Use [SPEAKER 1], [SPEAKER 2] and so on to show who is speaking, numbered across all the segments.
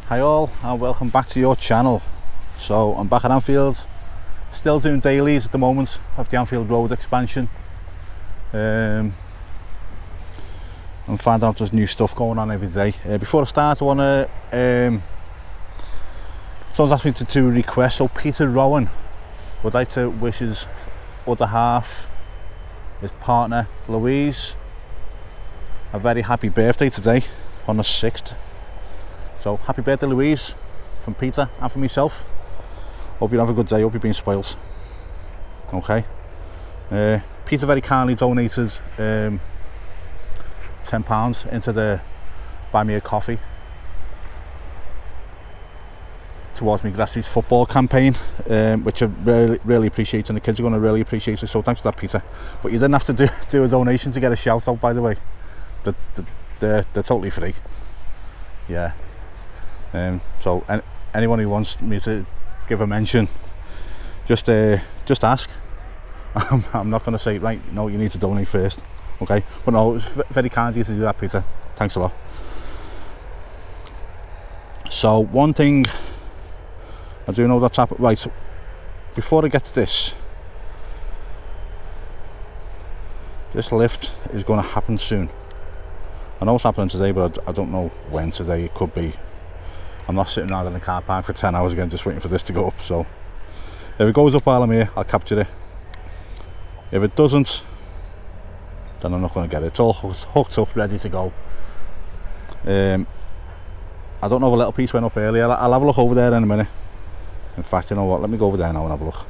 [SPEAKER 1] Hi all, and welcome back to your channel. So I'm back at Anfield, still doing dailies at the moment of the Anfield Road expansion, and find out there's new stuff going on every day. Before I start, I want to someone's asked me to do a request. So Peter Rowan would like to wish his other half, his partner Louise, a very happy birthday today on the 6th. So happy birthday, Louise, from Peter and from myself. Hope you have a good day, hope you've been spoilt. Okay. Peter very kindly donated £10 into the Buy Me a Coffee towards my grassroots football campaign, which I really appreciate, and the kids are going to really appreciate it, so thanks for that, Peter. But you didn't have to do a donation to get a shout out, by the way. They're totally free. Yeah. So anyone who wants me to give a mention, just ask. I'm not going to say, right, no, you need to donate first, okay? But no, it's very kind of you to do that, Peter. Thanks a lot. So one thing I do know that's happened. Right, so before I get to this lift is going to happen soon. I know it's happening today, but I don't know when today. It could be. I'm not sitting around in the car park for 10 hours again just waiting for this to go up. So if it goes up while I'm here, I'll capture it. If it doesn't, then I'm not going to get it. It's all hooked up, ready to go. I don't know if a little piece went up earlier. I'll have a look over there in a minute. In fact, you know what, let me go over there now and have a look,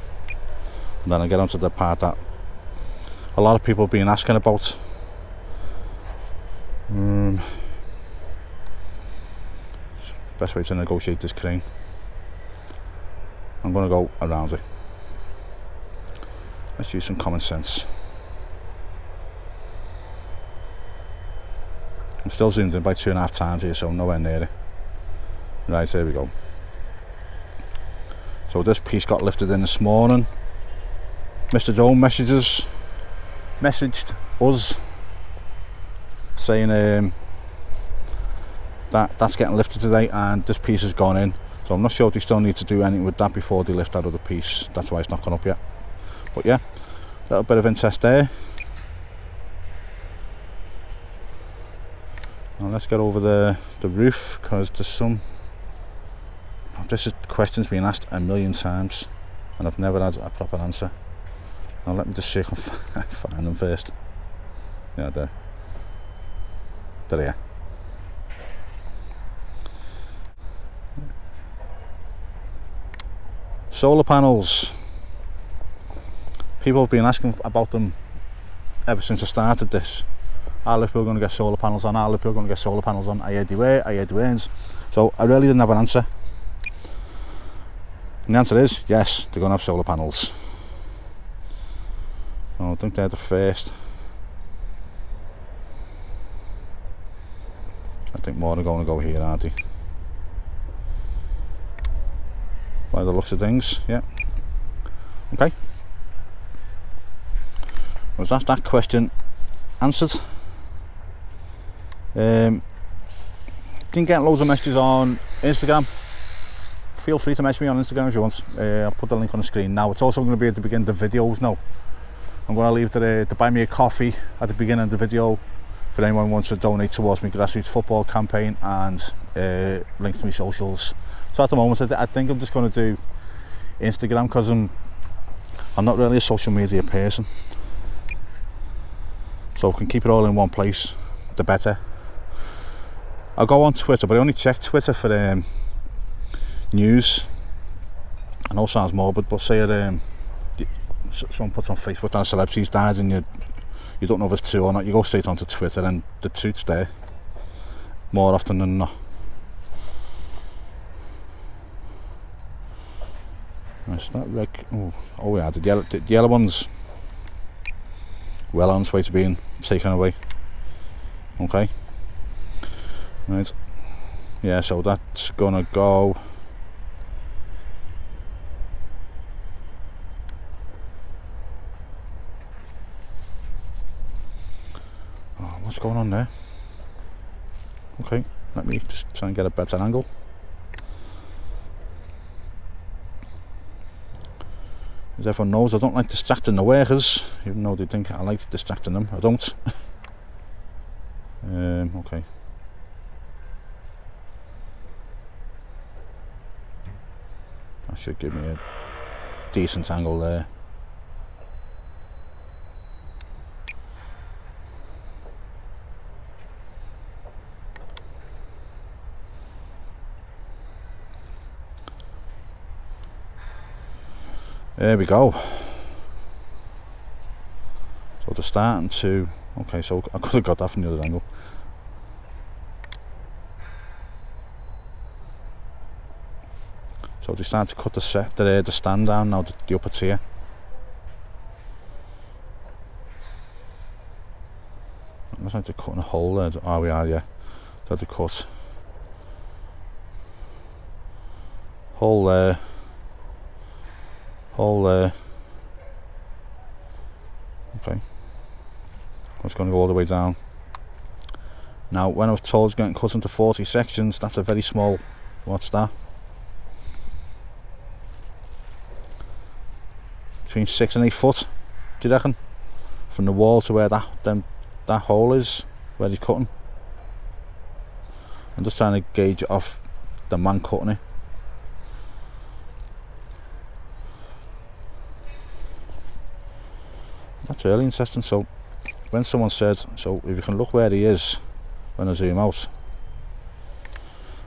[SPEAKER 1] and then I'll get onto the part that a lot of people have been asking about. Best way to negotiate this crane. I'm going to go around it. Let's use some common sense. I'm still zoomed in by 2.5 times here, so I'm nowhere near it. Right, there we go. So this piece got lifted in this morning. Mr. Joe messaged us saying that's getting lifted today, and this piece has gone in. So I'm not sure if they still need to do anything with that before they lift that other piece. That's why it's not gone up yet. But yeah, a little bit of interest there. Now let's get over the roof, because there's some. This is questions being asked a million times, and I've never had a proper answer. Now let me just see if I can find them first. Yeah, there they are. Solar panels. People have been asking about them ever since I started this. Are Liverpool going to get solar panels on? Are Liverpool going to get solar panels on? I heard they were, I heard they weren't. So I really didn't have an answer. And the answer is yes, they're going to have solar panels. So I think they're the first. I think more are going to go here, aren't they? By the looks of things, yeah. Okay. I was asked that question, answered. Didn't get loads of messages on Instagram. Feel free to message me on Instagram if you want. I'll put the link on the screen now. It's also going to be at the beginning of the videos now. I'm going to leave the Buy Me a Coffee at the beginning of the video for anyone who wants to donate towards my grassroots football campaign, and links to my socials. So at the moment I think I'm just going to do Instagram, because I'm not really a social media person. So I can keep it all in one place, the better. I'll go on Twitter, but I only check Twitter for news. I know it sounds morbid, but say someone puts on Facebook that a celebrity's died and you don't know if it's true or not, you go straight onto Twitter and the truth's there more often than not. Is that red? Oh yeah, the yellow one's well on its way to being taken away. Okay. Right. Yeah, so that's gonna go. Oh, what's going on there? Okay, let me just try and get a better angle. As everyone knows, I don't like distracting the workers, even though they think I like distracting them. I don't. Okay. That should give me a decent angle there. There we go. So they're starting to... Okay, so I could have got that from the other angle. So they start to cut the stand down now, the upper tier. It looks like they're cutting a hole there. Oh, we are, yeah. So they cut hole there, hole there. Okay. It's going to go all the way down. Now, when I was told it's getting cut into 40 sections, that's a very small. What's that? Between 6 and 8 foot, do you reckon? From the wall to where that hole is, where he's cutting. I'm just trying to gauge it off the man cutting it. That's really interesting. So when someone said, so if you can look where he is when I zoom out,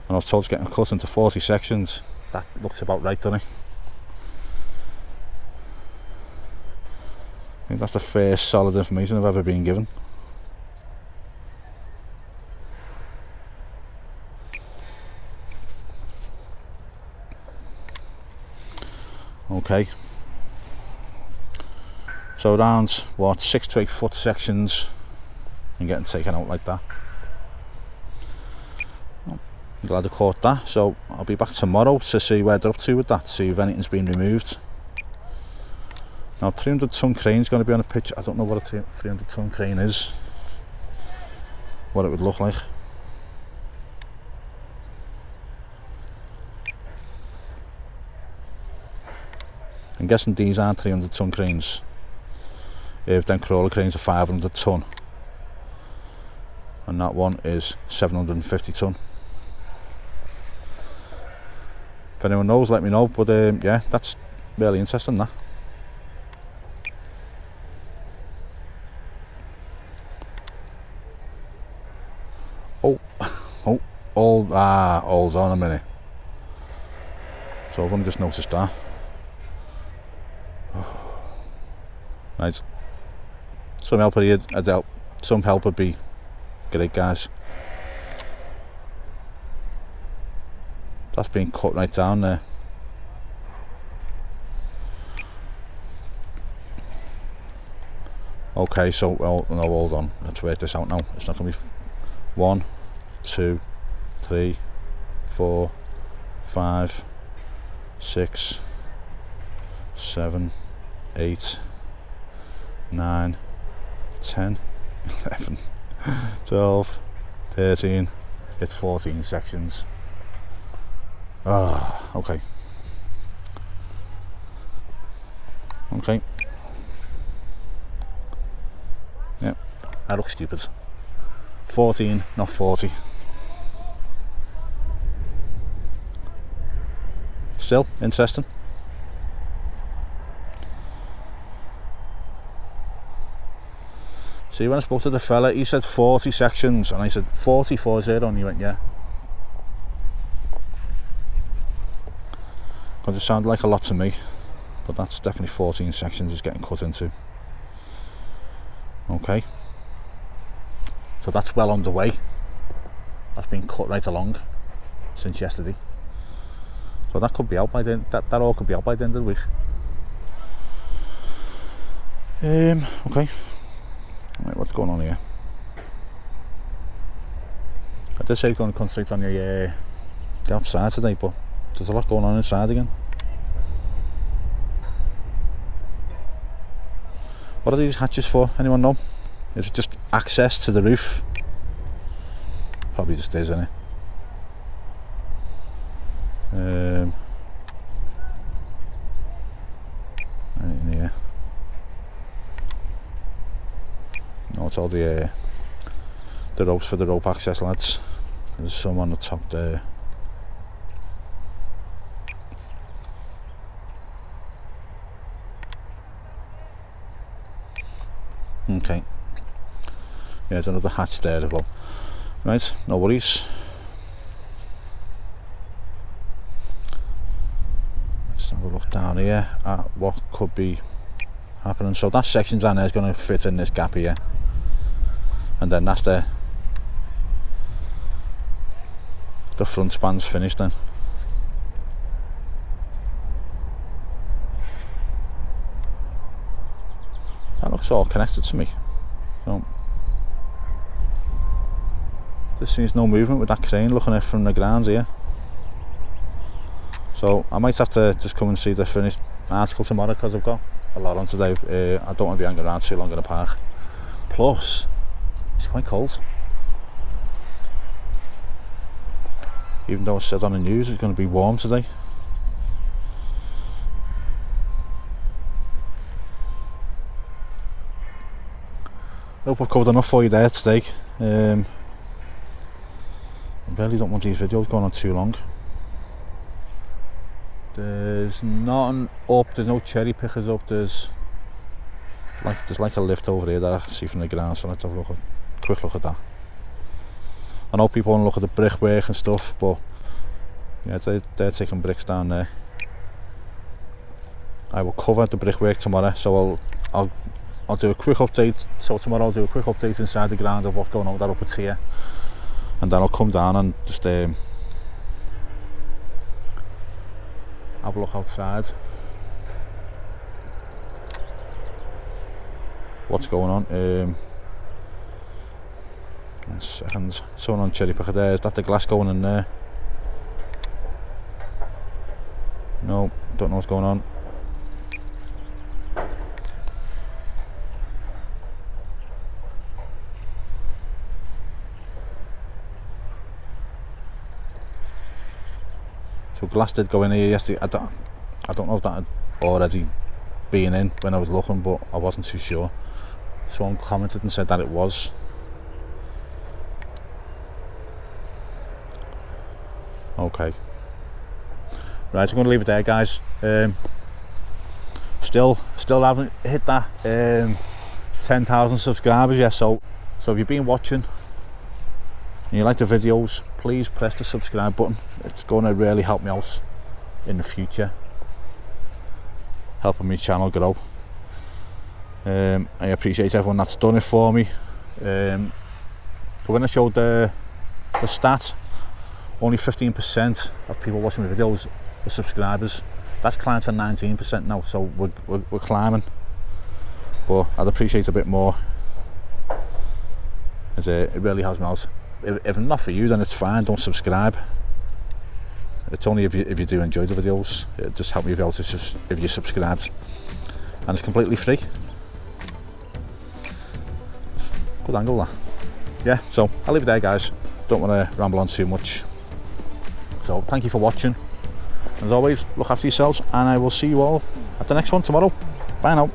[SPEAKER 1] and I was told it's getting cut into 40 sections, that looks about right, doesn't it? I think that's the first solid information I've ever been given. Okay. So around what 6 to 8 foot sections and getting taken out like that. I'm glad I caught that. So I'll be back tomorrow to see where they're up to with that, see if anything's been removed. Now 300 ton crane is going to be on a pitch. I don't know what a 300 ton crane is, what it would look like. I'm guessing these aren't 300 ton cranes. If then crawler cranes are 500 ton, and that one is 750 ton. If anyone knows, let me know. But yeah, that's really interesting, that. Hold on a minute. So I've only just noticed that. Right. Some help here, some help would be great, guys. That's been cut right down there. Okay, so well, no, hold on. Let's work this out now. It's not going to be 1, 2, 3, 4, 5, 6, 7, 8, 9, 10, 11, 12, 13, it's 14 sections. Okay. Okay. Yep, that looks stupid. 14, not 40. Still interesting. See, when I spoke to the fella, he said 40 sections, and I said 40, and he went, yeah. Because it sounded like a lot to me, but that's definitely 14 sections is getting cut into. Okay. So that's well underway. That's been cut right along since yesterday. So that could be out by the end, that all could be out by the end of the week. Okay. Right, what's going on here? I did say it's going to concentrate on the outside today, but there's a lot going on inside again. What are these hatches for? Anyone know? Is it just access to the roof? Probably just is, isn't it? all the ropes for the rope access, lads. There's some on the top there. Okay. Yeah, there's another hatch there as well. Right, no worries. Let's have a look down here at what could be happening. So that section down there is going to fit in this gap here, and then that's the front span's finished then. That looks all connected to me. So there seems no movement with that crane looking at it from the ground here. So I might have to just come and see the finished article tomorrow, because I've got a lot on today. I don't want to be hanging around too long in the park. Plus, it's quite cold. Even though it said on the news it's going to be warm today. Hope I've covered enough for you there today. I really don't want these videos going on too long. There's nothing up, there's no cherry pickers up, there's like a lift over here that I can see from the ground, so let's have a quick look at that. I know people want to look at the brickwork and stuff, but yeah, they're taking bricks down there. I will cover the brickwork tomorrow, so I'll do a quick update. So tomorrow I'll do a quick update inside the ground of what's going on with that upper tier, and then I'll come down and just have a look outside. What's going on? 1 second. Someone on cherry picker there. Is that the glass going in there? No, don't know what's going on. So glass did go in here yesterday. I don't know if that had already been in when I was looking, but I wasn't too sure. Someone commented and said that it was. Okay. Right, I'm going to leave it there, guys. Still haven't hit that 10,000 subscribers yet. So if you've been watching and you like the videos, please press the subscribe button. It's going to really help me out in the future, helping my channel grow. I appreciate everyone that's done it for me. But when I showed the stat, only 15% of people watching my videos are subscribers. That's climbed to 19% now, so we're climbing. But I'd appreciate a bit more, as it really helps me out. If not for you, then it's fine, don't subscribe. It's only if you do enjoy the videos. It just helps me out if you subscribed, and it's completely free. Good angle that. Yeah, so I'll leave it there, guys. Don't want to ramble on too much. So thank you for watching. As always, look after yourselves, and I will see you all at the next one tomorrow. Bye now.